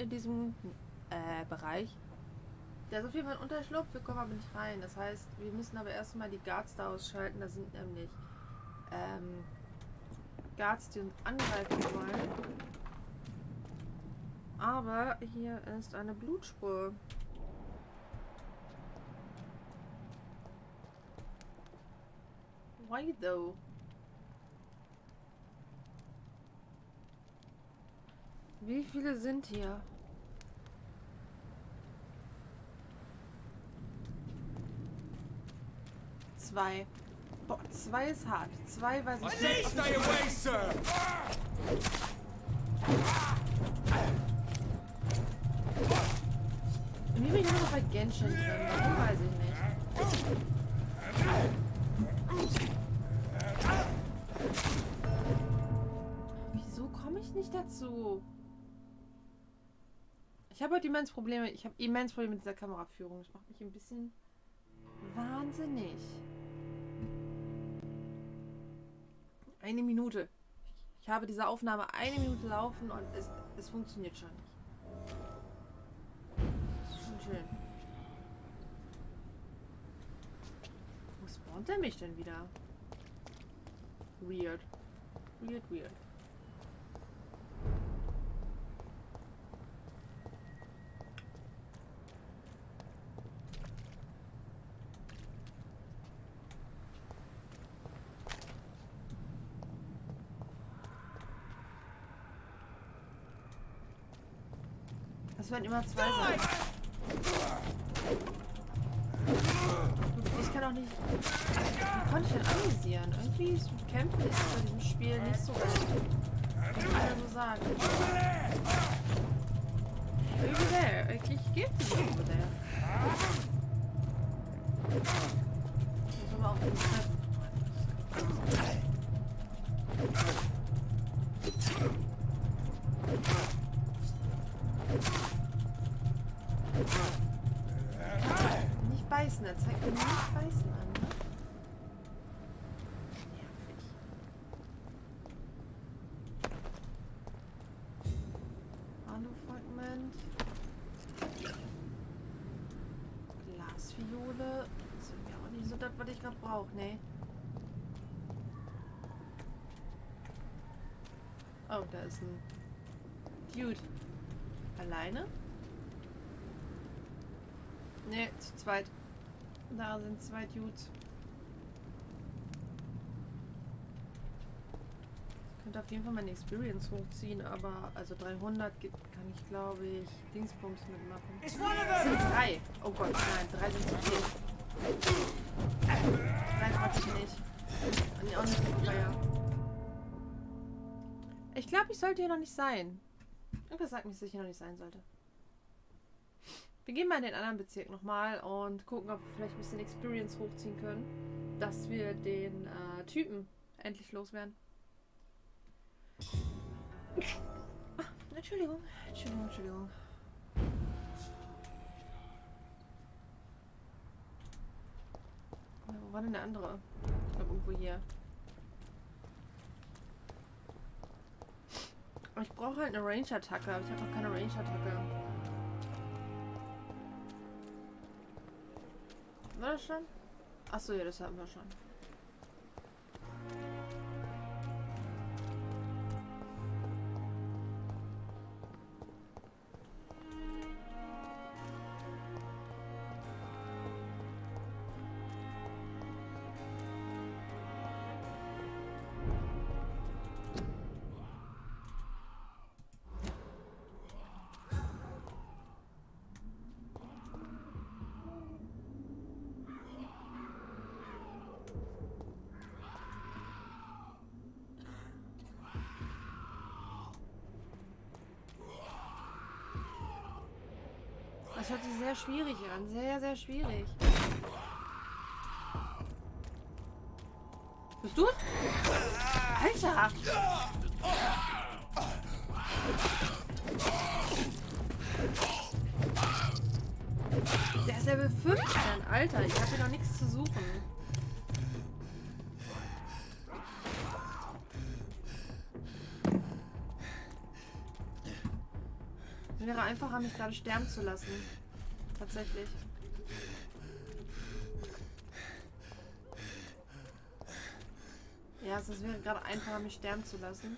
in diesem Bereich. Da ist auf jeden Fall ein Unterschlupf, wir kommen aber nicht rein. Das heißt, wir müssen aber erstmal die Guards da ausschalten. Da sind nämlich Guards, die uns angreifen wollen. Aber hier ist eine Blutspur. Why though? Wie viele sind hier? 2. Boah, 2 ist hart. 2 weiß ich nicht. Stay away, sir! Irgendwie bin ich immer noch bei Genshin drin. Warum weiß ich nicht. Wieso komme ich nicht dazu? Ich habe heute immens Probleme. Ich habe immens Probleme mit dieser Kameraführung. Das macht mich ein bisschen wahnsinnig. 1 Minute. Ich habe diese Aufnahme 1 Minute laufen und es funktioniert schon nicht. Das ist schon schön. Wo spawnt er mich denn wieder? Weird. Weird, weird. Das werden immer 2 sein. Ich kann auch nicht... Wie konnte ich denn analysieren? Irgendwie kämpfen ist bei diesem Spiel nicht so gut. Kann man so sagen. Over there. Ich gebe es over there. Ich muss aber auch den Treffen. Nicht beißen, er zeigt mir nicht beißen an, ne? Nervig. Alu-Fragment. Glasfiole. Das ist ja auch nicht so das, was ich gerade brauche, ne? Oh, da ist ein Dude. Alleine? Ne, zu zweit. Da sind 2 Dudes. Ich könnte auf jeden Fall meine Experience hochziehen, aber also 300 kann ich, glaube ich, Dingsbums mitmachen. Es sind 3. Oh Gott, nein, 3 sind zu viel. 3 trage ich nicht. Und auch nicht mit Feuer. Ich glaube, ich sollte hier noch nicht sein. Irgendwas sagt mir, dass ich hier noch nicht sein sollte. Wir gehen mal in den anderen Bezirk nochmal und gucken, ob wir vielleicht ein bisschen Experience hochziehen können, dass wir den Typen endlich loswerden. Ah, Entschuldigung. Ja, wo war denn der andere? Ich glaube irgendwo hier. Ich brauche halt eine Range-Attacke, aber ich habe noch keine Range-Attacke. War das schon? Achso, ja, das hatten wir schon. Das hört sich sehr schwierig an. Sehr, sehr schwierig. Bist du? Alter! Der ist Level 15, Alter. Ich habe hier noch nichts zu suchen. Wäre einfacher, mich gerade sterben zu lassen. Tatsächlich. Ja, es wäre gerade einfacher, mich sterben zu lassen.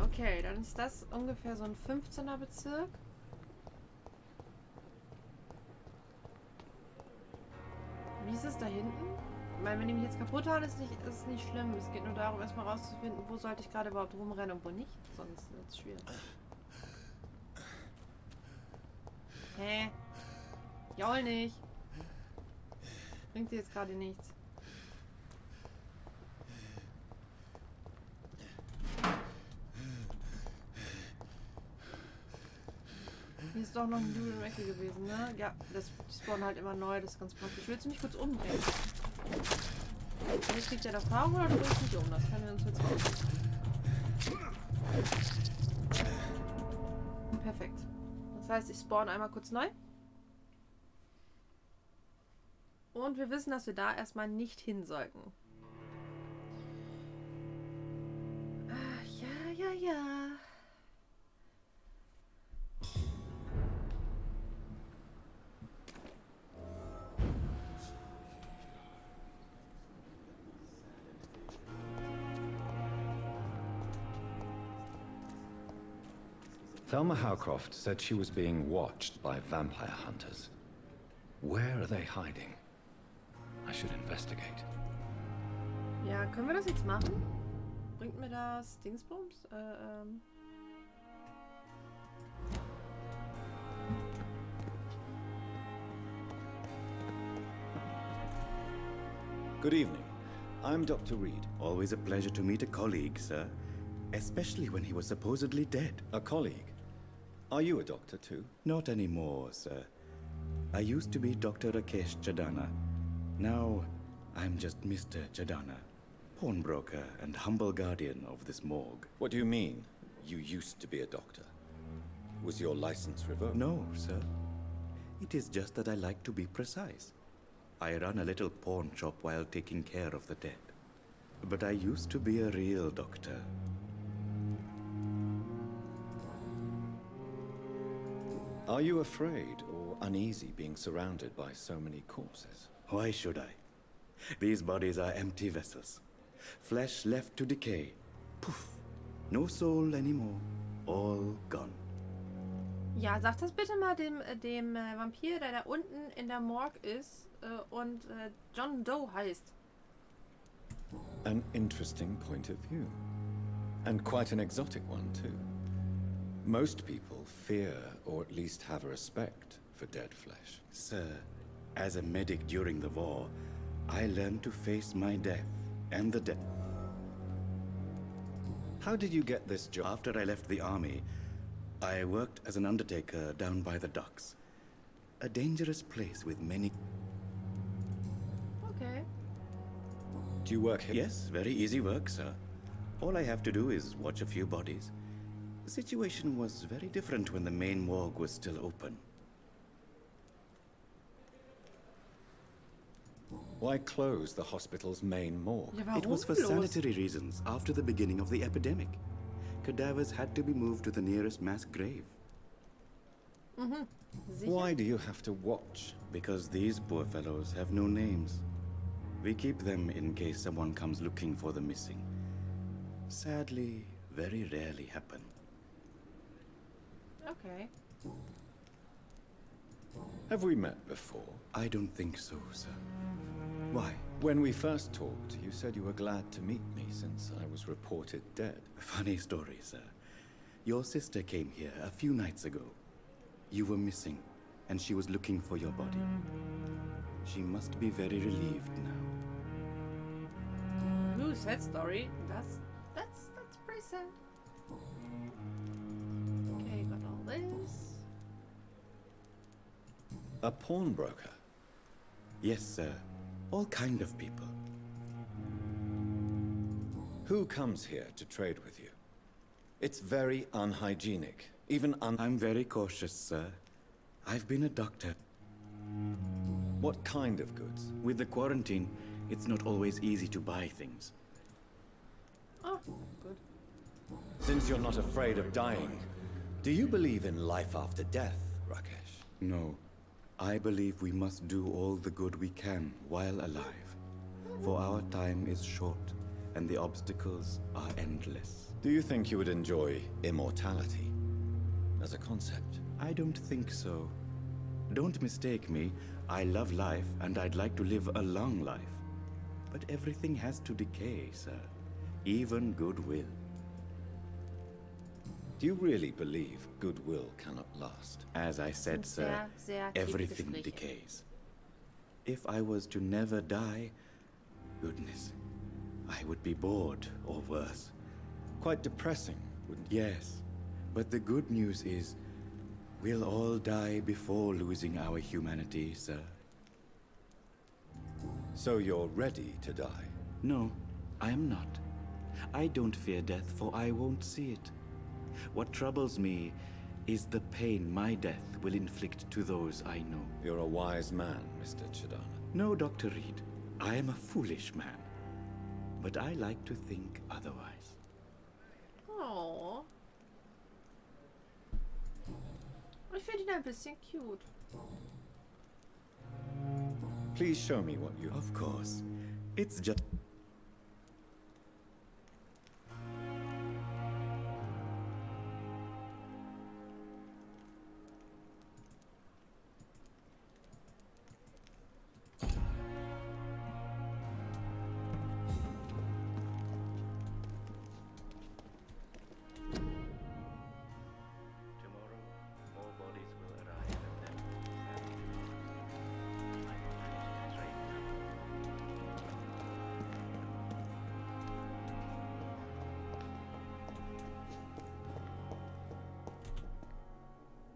Okay, dann ist das ungefähr so ein 15er Bezirk. Wie ist es da hinten? Ich meine, wenn die mich jetzt kaputt hauen, ist es nicht schlimm. Es geht nur darum, erstmal rauszufinden, wo sollte ich gerade überhaupt rumrennen und wo nicht. Sonst wird es schwierig. Hä? Jaul nicht. Bringt dir jetzt gerade nichts. Hier ist doch noch ein Dude in der Ecke gewesen, ne? Ja, das spawnen halt immer neu, das ist ganz praktisch. Willst du mich kurz umbringen? Jetzt kriegt der Erfahrung oder du willst mich um? Das können wir uns jetzt raus. Perfekt. Das heißt, ich spawn einmal kurz neu. Und wir wissen, dass wir da erstmal nicht hin sollten. Ach, ja. Thelma Howcroft said she was being watched by vampire hunters. Where are they hiding? I should investigate. Ja, können wir das jetzt machen? Bringt mir das Dingsbums? Good evening. I'm Dr. Reed. Always a pleasure to meet a colleague, sir. Especially when he was supposedly dead. A colleague? Are you a doctor too? Not anymore, sir. I used to be Dr. RAKESH CHADANA. Now, I'm just Mr. CHADANA, pawnbroker and humble guardian of this morgue. What do you mean, you used to be a doctor? Was your license revoked? No, sir. It is just that I like to be precise. I run a little pawn shop while taking care of the dead. But I used to be a real doctor. Are you afraid or uneasy being surrounded by so many corpses? Why should I? These bodies are empty vessels. Flesh left to decay. Poof. No soul anymore. All gone. Ja, sag das bitte mal dem Vampir, der da unten in der Morgue ist und John Doe heißt. An interesting point of view. And quite an exotic one too. Most people fear, or at least have a respect, for dead flesh. Sir, as a medic during the war, I learned to face my death and the dead. How did you get this job? After I left the army, I worked as an undertaker down by the docks. A dangerous place with many... Okay. Do you work here? Yes, very easy work, sir. All I have to do is watch a few bodies. The situation was very different when the main morgue was still open. Why close the hospital's main morgue? Ja, It was for sanitary reasons after the beginning of the epidemic. Cadavers had to be moved to the nearest mass grave. Sicher? Why do you have to watch? Because these poor fellows have no names. We keep them in case someone comes looking for the missing. Sadly, very rarely happen. Okay. Have we met before? I don't think so, sir. Why? When we first talked, you said you were glad to meet me since I was reported dead. Funny story, sir. Your sister came here a few nights ago. You were missing, and she was looking for your body. She must be very relieved now. Ooh, sad story. That's pretty sad. Okay, got all this. A pawnbroker? Yes, sir. All kind of people. Who comes here to trade with you? It's very unhygienic. Even I'm very cautious, sir. I've been a doctor. What kind of goods? With the quarantine, it's not always easy to buy things. Oh, good. Since you're not afraid of dying, do you believe in life after death, Rakesh? No. I believe we must do all the good we can while alive. For our time is short, and the obstacles are endless. Do you think you would enjoy immortality as a concept? I don't think so. Don't mistake me. I love life, and I'd like to live a long life. But everything has to decay, sir. Even goodwill. Do you really believe goodwill cannot last? As I said, sir, Sehr, sehr everything Gespräche. decays. If I was to never die, goodness, I would be bored or worse. Quite depressing, wouldn't you? Yes, but the good news is, we'll all die before losing our humanity, sir. So you're ready to die? No, I am not. I don't fear death, for I won't see it. What troubles me is the pain my death will inflict to those I know. You're a wise man, Mr. CHADANA. No, Dr. Reed, I am a foolish man. But I like to think otherwise. Oh. Ich finde ihn ein bisschen cute. Please show me what you... Of course. It's just...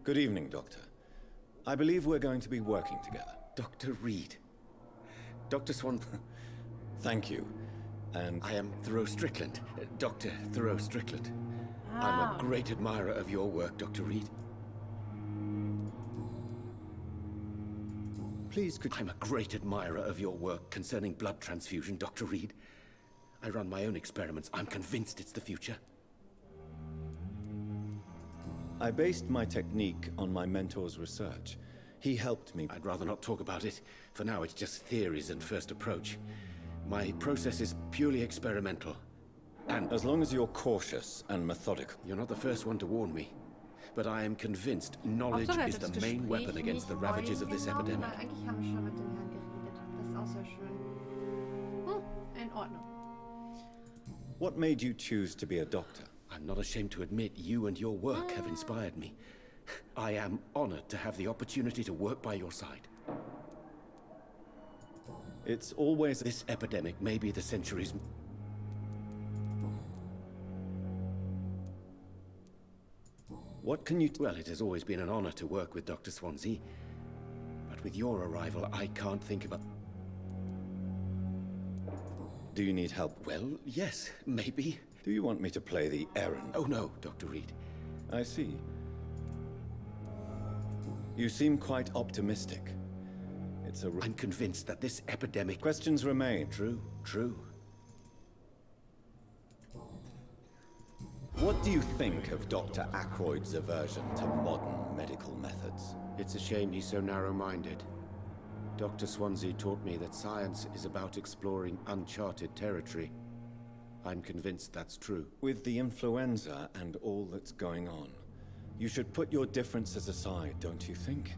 Good evening, Doctor. I believe we're going to be working together. Dr. Reed. Dr. Swan... Thank you. And I am Thoreau Strickland. Dr. Thoreau Strickland. I'm Ah. a great admirer of your work, Dr. Reed. please could... I'm a great admirer of your work concerning blood transfusion, Dr. Reed. I run my own experiments. I'm convinced it's the future. I based my technique on my mentor's research. He helped me. I'd rather not talk about it. For now, it's just theories and first approach. My process is purely experimental. And As long as you're cautious and methodical. you're not the first one to warn me. But I am convinced knowledge Hauptsache, er is hat the das main Gespräch weapon against the nicht ravages of this vorhin genommen, epidemic. weil eigentlich haben wir schon mit dem Herrn geredet. Das ist auch sehr schön. In Ordnung. What made you choose to be a doctor? I'm not ashamed to admit you and your work have inspired me. I am honored to have the opportunity to work by your side. It's always... This epidemic may be the century's... What can you... Well, it has always been an honor to work with Dr. Swansea. But with your arrival, I can't think of a... Do you need help? Well, yes, maybe. Do you want me to play the errand? Oh no, Dr. Reed. I see. You seem quite optimistic. It's a... I'm convinced that this epidemic... Questions remain. True, true. What do you think of Dr. ACKROYD's aversion to modern medical methods? It's a shame he's so narrow-minded. Dr. Swansea taught me that science is about exploring uncharted territory. I'm convinced that's true. With the influenza and all that's going on, you should put your differences aside, don't you think?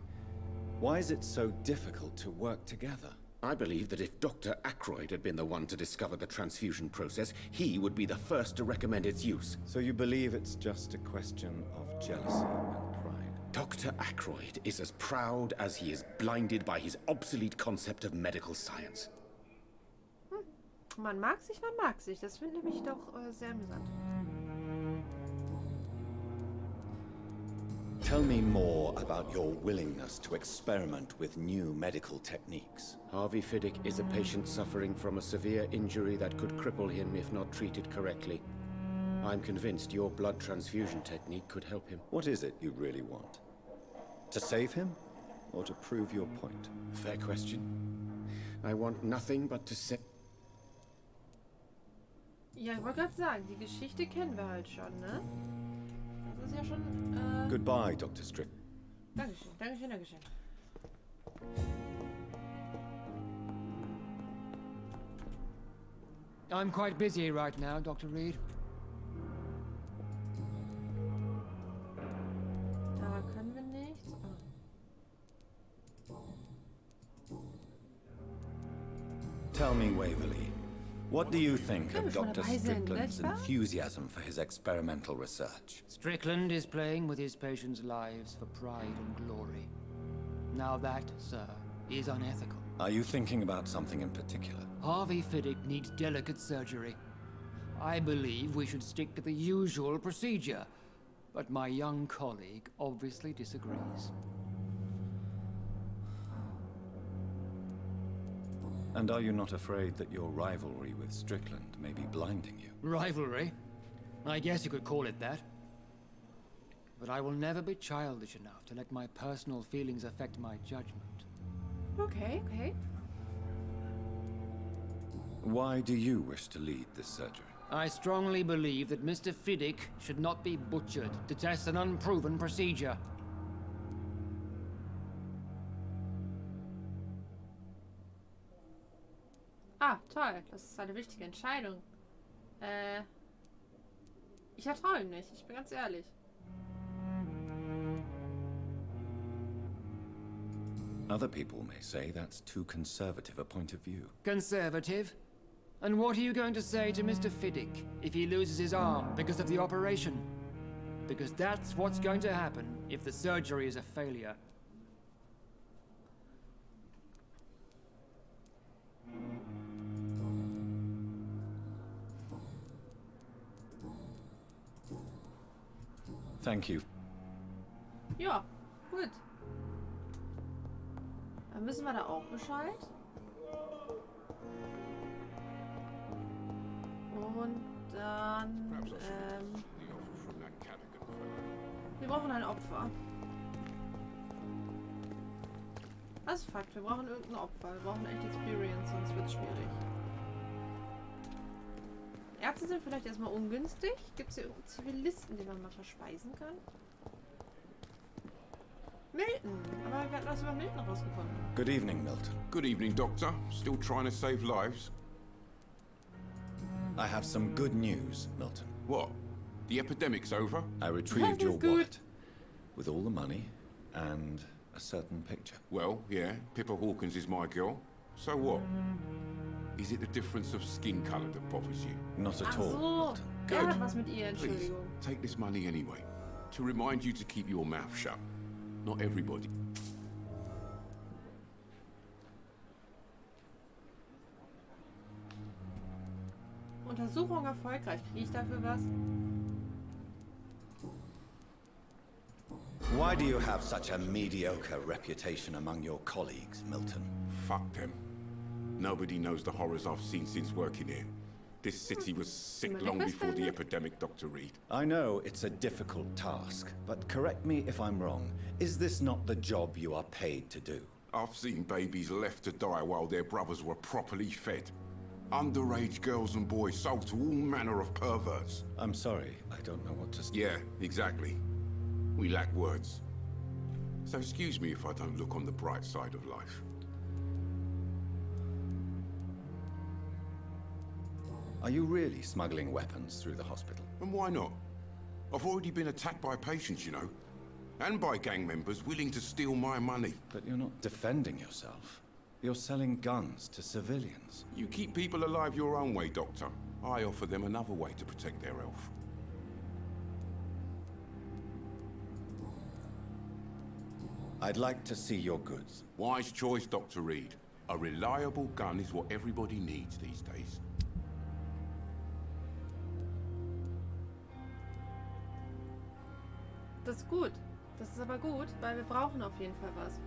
Why is it so difficult to work together? I believe that if Dr. ACKROYD had been the one to discover the transfusion process, he would be the first to recommend its use. So you believe it's just a question of jealousy and pride? Dr. ACKROYD is as proud as he is blinded by his obsolete concept of medical science. Man mag sich, man mag sich. Das finde ich doch sehr amüsant. Tell me more about your willingness to experiment with new medical techniques. Harvey Fiddick is a patient suffering from a severe injury that could cripple him if not treated correctly. I'm convinced your blood transfusion technique could help him. What is it you really want? To save him? Or to prove your point? Fair question. I want nothing but to say... Ja, ich wollte gerade sagen, die Geschichte kennen wir halt schon, ne? Das ist ja schon, Goodbye, Dr. Strick. Dankeschön, Dankeschön, Dankeschön. I'm quite busy right now, Dr. Reed. Da können wir nicht. Oh. Tell me, Waverly, what do you think Können of wir schon Dr. dabei sein, Strickland's nicht wahr? enthusiasm for his experimental research? Strickland is playing with his patients' lives for pride and glory. Now that, sir, is unethical. Are you thinking about something in particular? Harvey Fiddick needs delicate surgery. I believe we should stick to the usual procedure, but my young colleague obviously disagrees. And are you not afraid that your rivalry with Strickland may be blinding you? Rivalry? I guess you could call it that. But I will never be childish enough to let my personal feelings affect my judgment. Okay, okay. Why do you wish to lead this surgery? I strongly believe that Mr. Fiddick should not be butchered to test an unproven procedure. Ah, toll. Das ist eine wichtige Entscheidung. Ich vertraue ihm nicht. Ich bin ganz ehrlich. Other people may say that's too conservative a point of view. Conservative? And what are you going to say to Mr. Fiddick if he loses his arm because of the operation? Because that's what's going to happen if the surgery is a failure. Thank you. Ja, gut. Dann wissen wir da auch Bescheid. Und dann, wir brauchen ein Opfer. Das ist Fakt, wir brauchen irgendein Opfer. Wir brauchen echt Experience, sonst wird es schwierig. Ärzte sind vielleicht erstmal ungünstig. Gibt es hier irgendeinen Zivilisten, den man mal verspeisen kann? Milton! Aber wir hatten was über Milton rausgefunden. Good evening, Milton. Good evening, Doctor. Still trying to save lives? I have some good news, Milton. What? The epidemic's over? I retrieved your That is good. wallet with all the money and a certain picture. Well, yeah, Pippa Hawkins is my girl. So what? Is it the difference of skin color that bothers you? Not at Ach all, so, Milton. er hat was mit ihr, Please, Entschuldigung. take this money anyway. To remind you to keep your mouth shut. Not everybody. Untersuchung erfolgreich. Kriege ich dafür was? Why do you have such a mediocre reputation among your colleagues, Milton? Fuck them. Nobody knows the horrors I've seen since working here. This city was sick long before the epidemic, Dr. Reed. I know it's a difficult task, but correct me if I'm wrong. Is this not the job you are paid to do? I've seen babies left to die while their brothers were properly fed. Underage girls and boys sold to all manner of perverts. I'm sorry, I don't know what to say. Yeah, exactly. We lack words. So excuse me if I don't look on the bright side of life. Are you really smuggling weapons through the hospital? And why not? I've already been attacked by patients, you know. And by gang members willing to steal my money. But you're not defending yourself. You're selling guns to civilians. You keep people alive your own way, Doctor. I offer them another way to protect their health. I'd like to see your goods. Wise choice, Dr. Reed. A reliable gun is what everybody needs these days. Das ist gut. Das ist aber gut, weil wir brauchen auf jeden Fall was.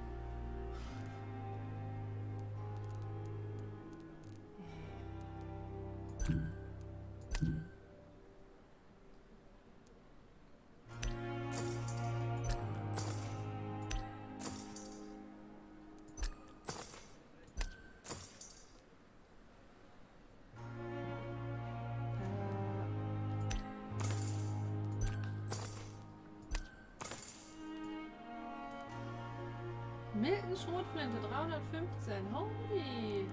Eine Schrotflinte, 315. Holy.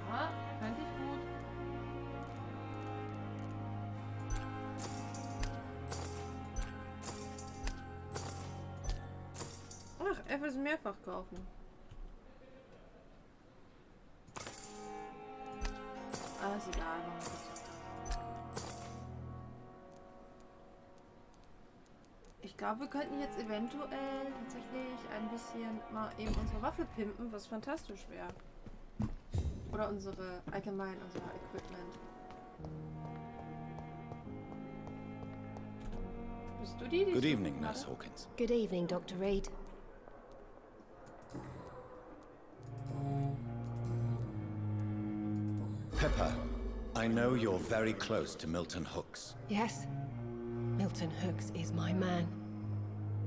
Ja, fand ich gut. Ach, etwas mehrfach kaufen. Ah, ist egal. Ich glaube, wir könnten jetzt eventuell tatsächlich ein bisschen mal eben unsere Waffe pimpen, was fantastisch wäre. Oder unser Equipment. Bist du die Good evening, Nurse Hawkins. Good evening, Dr. Reed. Pippa, I know you're very close to Milton Hooks. Yes? Milton Hooks is my man.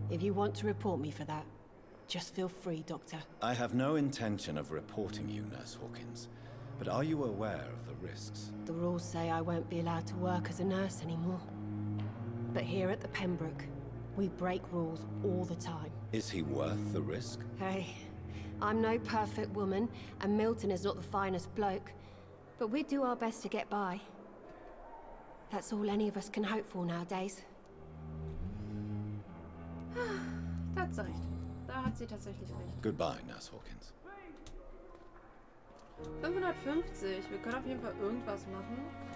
If you want to report me for that, just feel free, Doctor. I have no intention of reporting you, Nurse Hawkins. But are you aware of the risks? The rules say I won't be allowed to work as a nurse anymore. But here at the Pembroke, we break rules all the time. Is he worth the risk? Hey, I'm no perfect woman, and Milton is not the finest bloke. But we do our best to get by. That's all any of us can hope for nowadays. Da hat sie recht. Da hat sie tatsächlich recht. Goodbye, Nurse Hawkins. 550. Wir können auf jeden Fall irgendwas machen.